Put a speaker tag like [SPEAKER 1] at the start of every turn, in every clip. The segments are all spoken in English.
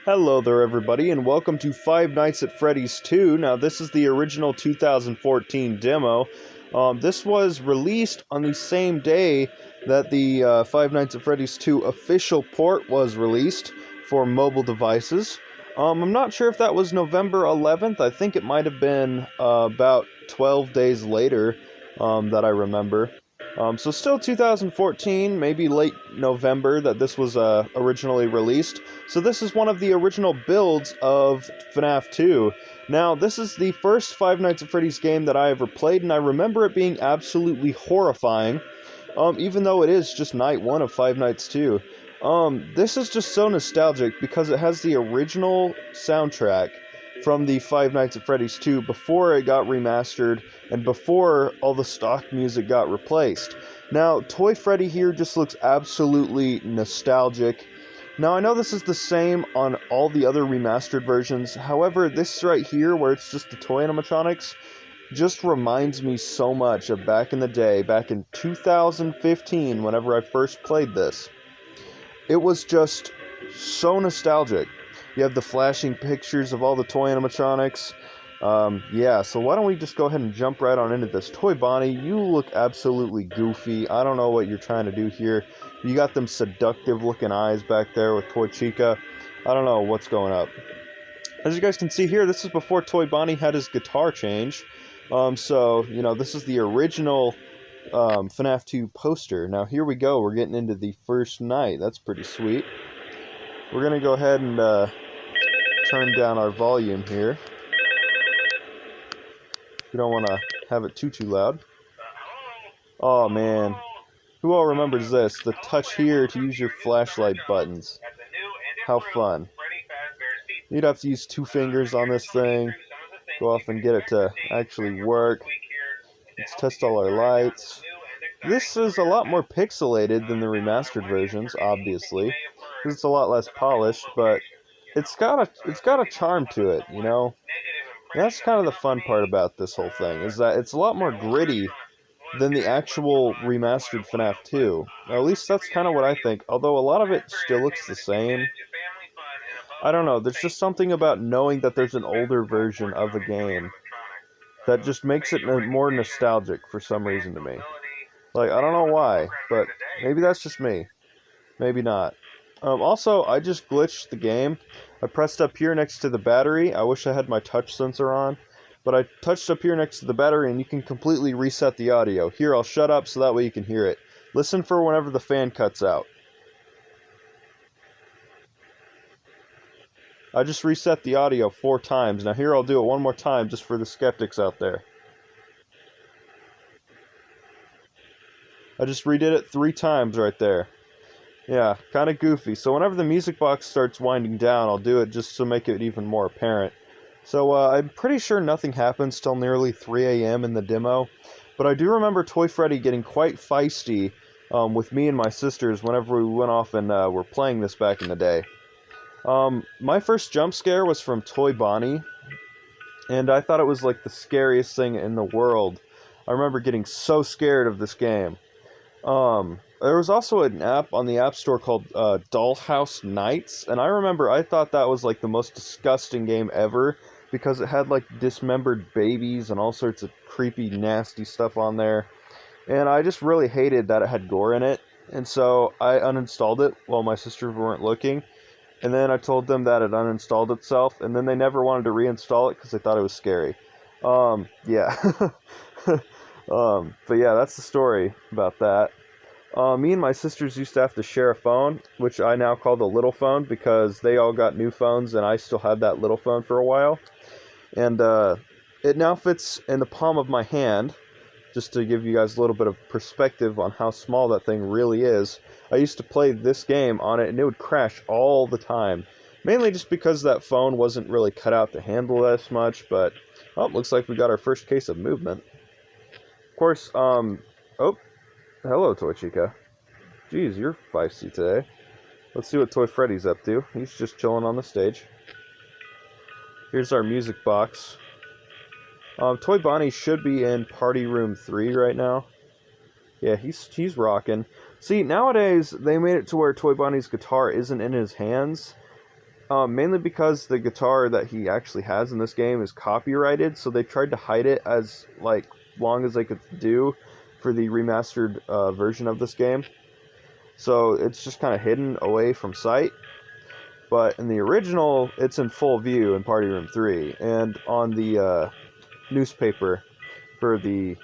[SPEAKER 1] Hello there everybody, and welcome to Five Nights at Freddy's 2. Now this is the original 2014 demo. This was released on the same day that the Five Nights at Freddy's 2 official port was released for mobile devices. I'm not sure if that was November 11th, I think it might have been about 12 days later that I remember. So still 2014, maybe late November that this was originally released. So this is one of the original builds of FNAF 2. Now, this is the first Five Nights at Freddy's game that I ever played, and I remember it being absolutely horrifying, even though it is just night one of Five Nights 2. This is just so nostalgic because it has the original soundtrack from the Five Nights at Freddy's 2 before it got remastered and before all the stock music got replaced. Now, Toy Freddy here just looks absolutely nostalgic. Now, I know this is the same on all the other remastered versions, however, this right here, where it's just the toy animatronics, just reminds me so much of back in the day, back in 2015, whenever I first played this. It was just so nostalgic. You have the flashing pictures of all the toy animatronics. Yeah, so why don't we just go ahead and jump right on into this. Toy Bonnie, you look absolutely goofy. I don't know what you're trying to do here. You got them seductive looking eyes back there with Toy Chica. I don't know what's going up. As you guys can see here, this is before Toy Bonnie had his guitar change. So, you know, this is the original FNAF 2 poster. Now, here we go. We're getting into the first night. That's pretty sweet. We're going to go ahead and turn down our volume here. We don't want to have it too loud. Oh man, who all remembers this? The touch here to use your flashlight buttons. How fun. You'd have to use 2 fingers on this thing. Go off and get it to actually work. Let's test all our lights. This is a lot more pixelated than the remastered versions, obviously. It's a lot less polished, but it's got a charm to it, you know. That's kind of the fun part about this whole thing, is that it's a lot more gritty than the actual remastered FNAF 2. Or at least that's kind of what I think, although a lot of it still looks the same. I don't know, there's just something about knowing that there's an older version of the game that just makes it more nostalgic for some reason to me. Like, I don't know why, but maybe that's just me. Maybe not. Also, I just glitched the game. I pressed up here next to the battery. I wish I had my touch sensor on. But I touched up here next to the battery and you can completely reset the audio. Here, I'll shut up so that way you can hear it. Listen for whenever the fan cuts out. I just reset the audio 4 times. Now here, I'll do it one more time just for the skeptics out there. I just redid it 3 times right there. Yeah, kind of goofy. So whenever the music box starts winding down, I'll do it just to make it even more apparent. So I'm pretty sure nothing happens till nearly 3 a.m. in the demo. But I do remember Toy Freddy getting quite feisty with me and my sisters whenever we went off and were playing this back in the day. My first jump scare was from Toy Bonnie. And I thought it was like the scariest thing in the world. I remember getting so scared of this game. There was also an app on the App Store called Dollhouse Nights, and I remember I thought that was like the most disgusting game ever because it had like dismembered babies and all sorts of creepy, nasty stuff on there, and I just really hated that it had gore in it, and so I uninstalled it while my sisters weren't looking, and then I told them that it uninstalled itself, and then they never wanted to reinstall it because they thought it was scary. Yeah. But yeah, that's the story about that. Me and my sisters used to have to share a phone, which I now call the little phone because they all got new phones and I still had that little phone for a while. And it now fits in the palm of my hand, just to give you guys a little bit of perspective on how small that thing really is. I used to play this game on it and it would crash all the time. Mainly just because that phone wasn't really cut out to handle as much, but oh, looks like we got our first case of movement. Of course, oh, hello, Toy Chica. Jeez, you're feisty today. Let's see what Toy Freddy's up to. He's just chilling on the stage. Here's our music box. Toy Bonnie should be in Party Room 3 right now. Yeah, he's rocking. See, nowadays, they made it to where Toy Bonnie's guitar isn't in his hands. Mainly because the guitar that he actually has in this game is copyrighted, so they tried to hide it as like long as they could do for the remastered version of this game. So it's just kind of hidden away from sight. But in the original, it's in full view in Party Room 3, and on the newspaper for the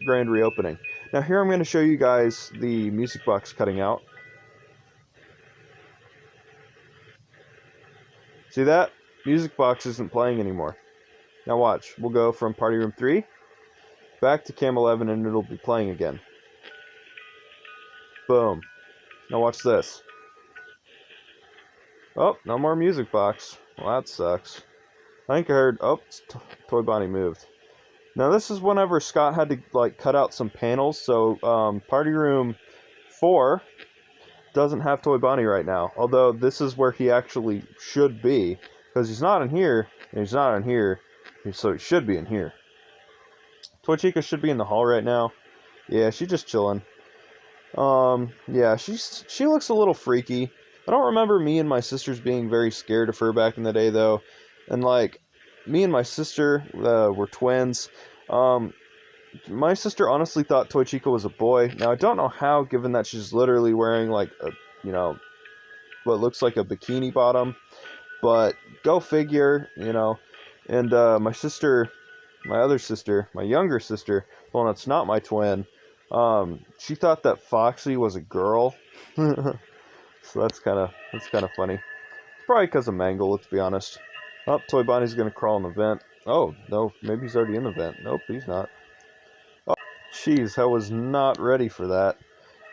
[SPEAKER 1] grand reopening. Now here I'm going to show you guys the music box cutting out. See that? Music box isn't playing anymore. Now watch. We'll go from Party Room 3 back to Cam 11 and it'll be playing again. Boom. Now watch this. Oh, no more music box. Well, that sucks. I think I heard... Oh, Toy Bonnie moved. Now this is whenever Scott had to like cut out some panels, so Party Room 4 doesn't have Toy Bonnie right now. Although this is where he actually should be, because he's not in here, and he's not in here, so he should be in here. Toy Chica should be in the hall right now. Yeah, she's just chilling. Yeah, she looks a little freaky. I don't remember me and my sisters being very scared of her back in the day, though. And like, me and my sister were twins. My sister honestly thought Toy Chica was a boy. Now, I don't know how, given that she's literally wearing, like, a, you know, what looks like a bikini bottom. But, go figure, you know. And, my sister, my other sister, my younger sister, the one that's not my twin, she thought that Foxy was a girl. So that's kind of funny. It's probably because of Mangle, let's be honest. Oh, Toy Bonnie's going to crawl in the vent. Oh, no, maybe he's already in the vent. Nope, he's not. Oh, jeez, I was not ready for that.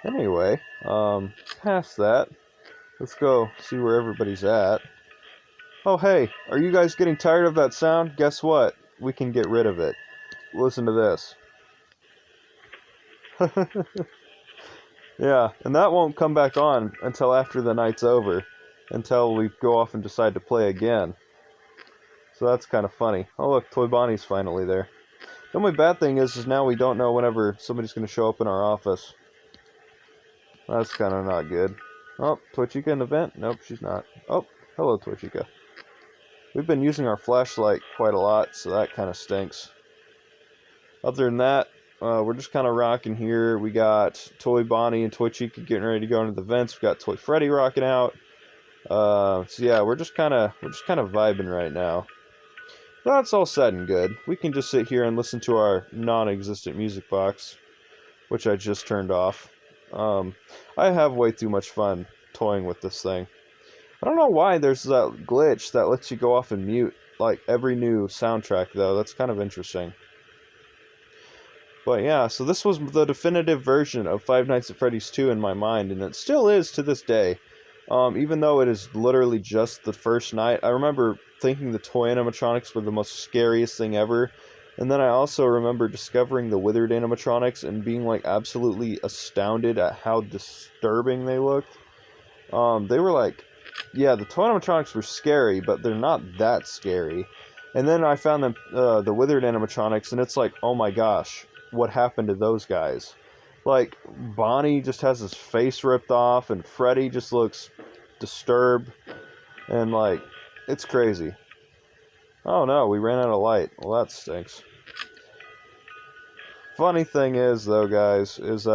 [SPEAKER 1] Anyway, past that, let's go see where everybody's at. Oh, hey, are you guys getting tired of that sound? Guess what? We can get rid of it. Listen to this. Yeah, and that won't come back on until after the night's over. Until we go off and decide to play again. So that's kind of funny. Oh look, Toy Bonnie's finally there. The only bad thing is now we don't know whenever somebody's going to show up in our office. That's kind of not good. Oh, Toy Chica in the vent? Nope, she's not. Oh, hello Toy Chica. We've been using our flashlight quite a lot, so that kind of stinks. Other than that, we're just kind of rocking here. We got Toy Bonnie and Toy Chica getting ready to go into the vents. We got Toy Freddy rocking out. So yeah, we're just kind of vibing right now. That's all said and good. We can just sit here and listen to our non-existent music box, which I just turned off. I have way too much fun toying with this thing. I don't know why there's that glitch that lets you go off and mute like every new soundtrack, though. That's kind of interesting. But yeah, so this was the definitive version of Five Nights at Freddy's 2 in my mind, and it still is to this day. Even though it is literally just the first night, I remember thinking the toy animatronics were the most scariest thing ever. And then I also remember discovering the withered animatronics and being like absolutely astounded at how disturbing they looked. They were like, yeah, the toy animatronics were scary, but they're not that scary. And then I found them, the withered animatronics, and it's like, oh my gosh, what happened to those guys? Like, Bonnie just has his face ripped off, and Freddy just looks disturbed, and like, it's crazy. Oh no, we ran out of light. Well, that stinks. Funny thing is, though, guys, is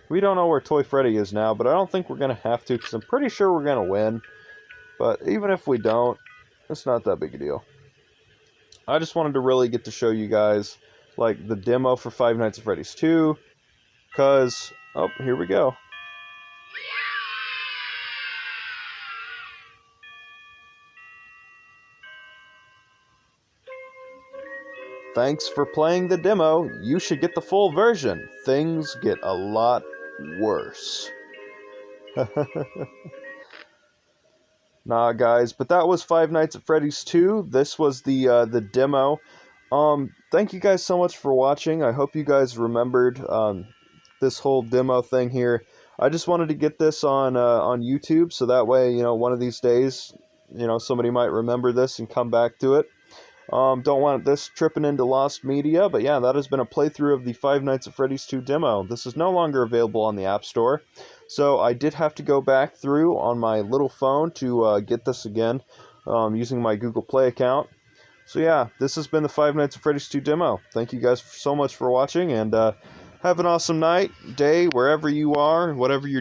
[SPEAKER 1] we don't know where Toy Freddy is now, but I don't think we're going to have to, because I'm pretty sure we're going to win. But even if we don't, it's not that big a deal. I just wanted to really get to show you guys, like, the demo for Five Nights at Freddy's 2, because, oh, here we go. Thanks for playing the demo. You should get the full version. Things get a lot worse. Nah, guys, but that was Five Nights at Freddy's 2. This was the demo. Thank you guys so much for watching. I hope you guys remembered this whole demo thing here. I just wanted to get this on YouTube, so that way, you know, one of these days, you know, somebody might remember this and come back to it. Don't want this tripping into lost media, but yeah, that has been a playthrough of the Five Nights at Freddy's 2 demo. This is no longer available on the App Store, so I did have to go back through on my little phone to get this again, using my Google Play account. So yeah, this has been the Five Nights at Freddy's 2 demo. Thank you guys so much for watching, and have an awesome night, day, wherever you are, whatever you're